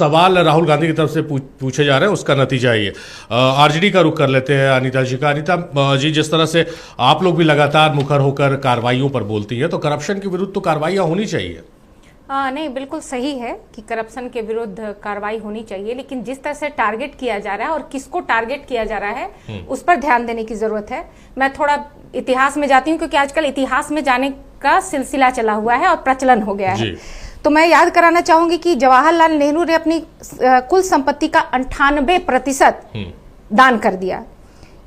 सवाल राहुल गांधी की तरफ से पूछे जा रहे हैं, उसका नतीजा ये। आरजेडी का रुख कर लेते हैं अनीता जी का। अनीता जी, जिस तरह से आप लोग भी लगातार मुखर होकर कार्रवाइयों पर बोलती हैं, तो करप्शन के विरुद्ध तो कार्रवाइयां होनी चाहिए। नहीं, बिल्कुल सही है कि करप्शन के विरुद्ध कार्रवाई होनी चाहिए, लेकिन जिस तरह से टारगेट किया जा रहा है और किसको टारगेट किया जा रहा है उस पर ध्यान देने की जरूरत है। मैं थोड़ा इतिहास में जाती हूँ, क्योंकि आजकल इतिहास में जाने का सिलसिला चला हुआ है और प्रचलन हो गया है। तो मैं याद कराना चाहूंगी कि जवाहरलाल नेहरू ने अपनी कुल संपत्ति का 98% दान कर दिया।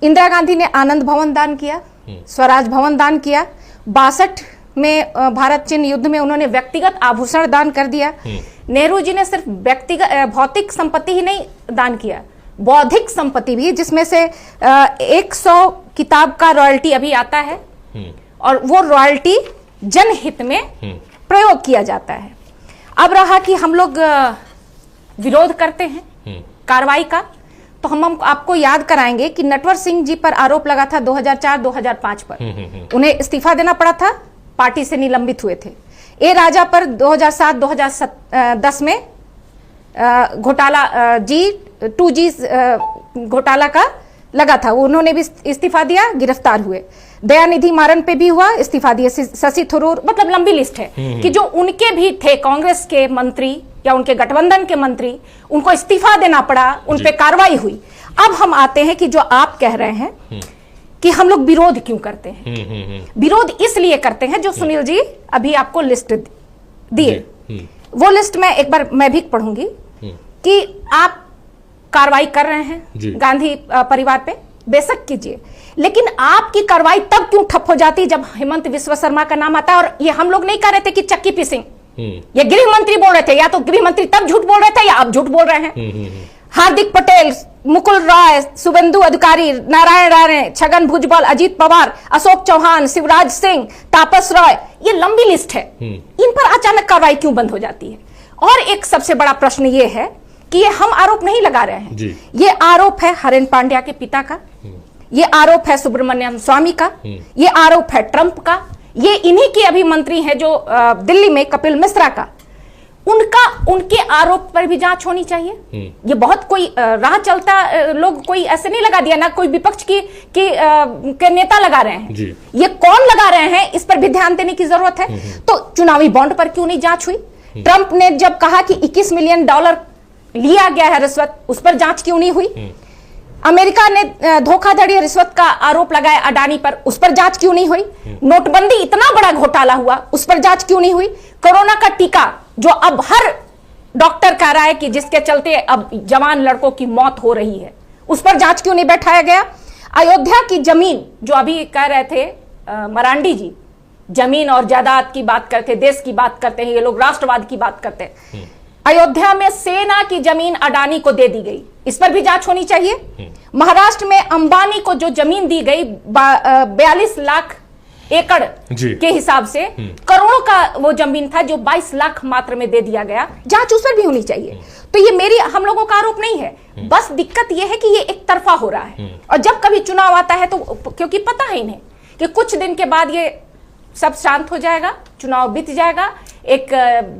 इंदिरा गांधी ने आनंद भवन दान किया, स्वराज भवन दान किया। 62 में भारत चीन युद्ध में उन्होंने व्यक्तिगत आभूषण दान कर दिया। नेहरू जी ने सिर्फ व्यक्तिगत भौतिक संपत्ति ही नहीं दान किया, बौद्धिक संपत्ति भी, जिसमें से 100 किताब का रॉयल्टी अभी आता है और वो रॉयल्टी जनहित में प्रयोग किया जाता है। अब रहा कि हम लोग विरोध करते हैं कार्रवाई का, तो हम आपको याद कराएंगे कि नटवर सिंह जी पर आरोप लगा था 2004-2005 पर। उन्हें इस्तीफा देना पड़ा था, पार्टी से निलंबित हुए थे। ए राजा पर 2007-2010 में घोटाला G2G घोटाला का लगा था, उन्होंने भी इस्तीफा दिया, गिरफ्तार हुए। दयानिधि मारन पे भी हुआ, इस्तीफा दिए। शशि थरूर, मतलब लंबी लिस्ट है कि जो उनके भी थे कांग्रेस के मंत्री या उनके गठबंधन के मंत्री, उनको इस्तीफा देना पड़ा, उन पे कार्रवाई हुई। अब हम आते हैं कि जो आप कह रहे हैं कि हम लोग विरोध क्यों करते हैं। विरोध इसलिए करते हैं, जो सुनील जी अभी आपको लिस्ट दिए, वो लिस्ट में एक बार मैं भी पढ़ूंगी कि आप कार्रवाई कर रहे हैं गांधी परिवार पे, बेशक कीजिए, लेकिन आपकी कार्रवाई तब क्यों ठप हो जाती जब हेमंत विश्व शर्मा का नाम आता है। और ये हम लोग नहीं कह रहे थे कि चक्की पीसिंग, ये गृह मंत्री बोल रहे थे, या तो गृह मंत्री तब झूठ बोल रहे थे या अब झूठ बोल रहे हैं। हार्दिक पटेल, मुकुल रॉय, शुभेंदु अधिकारी, नारायण राणे, छगन भुजबल, अजीत पवार, अशोक चौहान, शिवराज सिंह, तापस रॉय, ये लंबी लिस्ट है। इन पर अचानक कार्रवाई क्यों बंद हो जाती है। और एक सबसे बड़ा प्रश्न ये है कि ये हम आरोप नहीं लगा रहे हैं, ये आरोप है हरेन पांड्या के पिता का, ये आरोप है सुब्रमण्यम स्वामी का, ये आरोप है ट्रंप का, ये इन्हीं के अभी मंत्री हैं जो दिल्ली में कपिल मिश्रा का, उनके आरोप पर भी जांच होनी चाहिए। ये बहुत कोई राह चलता लोग कोई ऐसे नहीं लगा दिया, ना कोई विपक्ष के नेता लगा रहे हैं, ये कौन लगा रहे हैं, इस पर भी ध्यान देने की जरूरत है। तो चुनावी बॉन्ड पर क्यों नहीं जांच हुई। ट्रंप ने जब कहा कि $21 मिलियन लिया गया है रिश्वत, उस पर जांच क्यों नहीं हुई। अमेरिका ने धोखाधड़ी रिश्वत का आरोप लगाया अडानी पर, उस पर जांच क्यों नहीं हुई। नोटबंदी इतना बड़ा घोटाला हुआ, उस पर जांच क्यों नहीं हुई। कोरोना का टीका जो अब हर डॉक्टर कह रहा है कि जिसके चलते अब जवान लड़कों की मौत हो रही है, उस पर जांच क्यों नहीं बैठाया गया। अयोध्या की जमीन जो अभी कह रहे थे मरांडी जी, जमीन और जायदाद की बात करते, देश की बात करते हैं ये लोग, राष्ट्रवाद की बात करते हैं। अयोध्या में सेना की जमीन अडानी को दे दी गई, इस पर भी जांच होनी चाहिए। महाराष्ट्र में अंबानी को जो जमीन दी गई 42 लाख एकड़ के हिसाब से, करोड़ों का वो जमीन था जो 22 लाख मात्र में दे दिया गया, जांच उस पर भी होनी चाहिए। तो ये हम लोगों का आरोप नहीं है, बस दिक्कत ये है कि ये एक तरफा हो रहा है। और जब कभी चुनाव आता है तो क्योंकि पता है इन्हें कि कुछ दिन के बाद ये सब शांत हो जाएगा, चुनाव बीत जाएगा, एक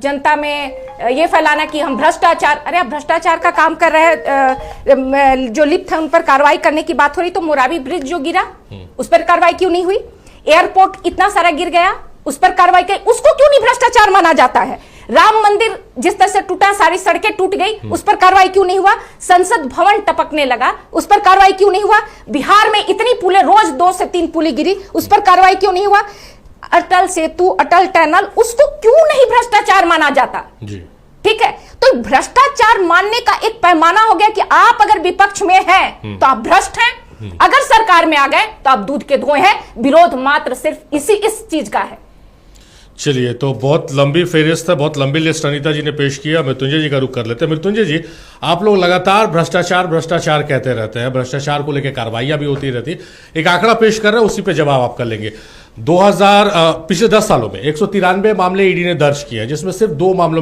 जनता में ये फैलाना कि हम भ्रष्टाचार, अरे आप भ्रष्टाचार का काम कर रहे हैं, जो लिप्त है उन पर कार्रवाई करने की बात हो रही, तो मोरावी ब्रिज जो गिरा उस पर कार्रवाई क्यों नहीं हुई। एयरपोर्ट इतना सारा गिर गया, उस पर कार्रवाई की, उसको क्यों नहीं भ्रष्टाचार माना जाता है। राम मंदिर जिस तरह से टूटा, सारी सड़कें टूट गई, उस पर कार्रवाई क्यों नहीं हुआ। संसद भवन टपकने लगा, उस पर कार्रवाई क्यों नहीं हुआ। बिहार में इतनी पुलें, रोज 2 से 3 पुलें गिरी, उस पर कार्रवाई क्यों नहीं हुआ। अटल सेतु, अटल टनल, उसको क्यों नहीं भ्रष्टाचार माना जाता। ठीक है, तो भ्रष्टाचार मानने का एक पैमाना हो गया कि आप अगर विपक्ष में हैं तो आप भ्रष्ट हैं, अगर सरकार में आ गए तो आप दूध के धुएं हैं। विरोध मात्र सिर्फ इस चीज का है। चलिए, तो बहुत लंबी फेहरिस्त है, बहुत लंबी लिस्ट अनीता जी ने पेश किया। मृत्युंजय जी का रुख कर लेते हैं। मृत्युंजय जी, आप लोग लगातार भ्रष्टाचार कहते रहते हैं, भ्रष्टाचार को लेकर कार्रवाइयां भी होती रहती, एक आंकड़ा पेश कर रहे हैं, उसी पे जवाब आप कर लेंगे। पिछले 10 सालों में 193 मामले ईडी ने दर्ज किए हैं, जिसमें सिर्फ 2 मामलों में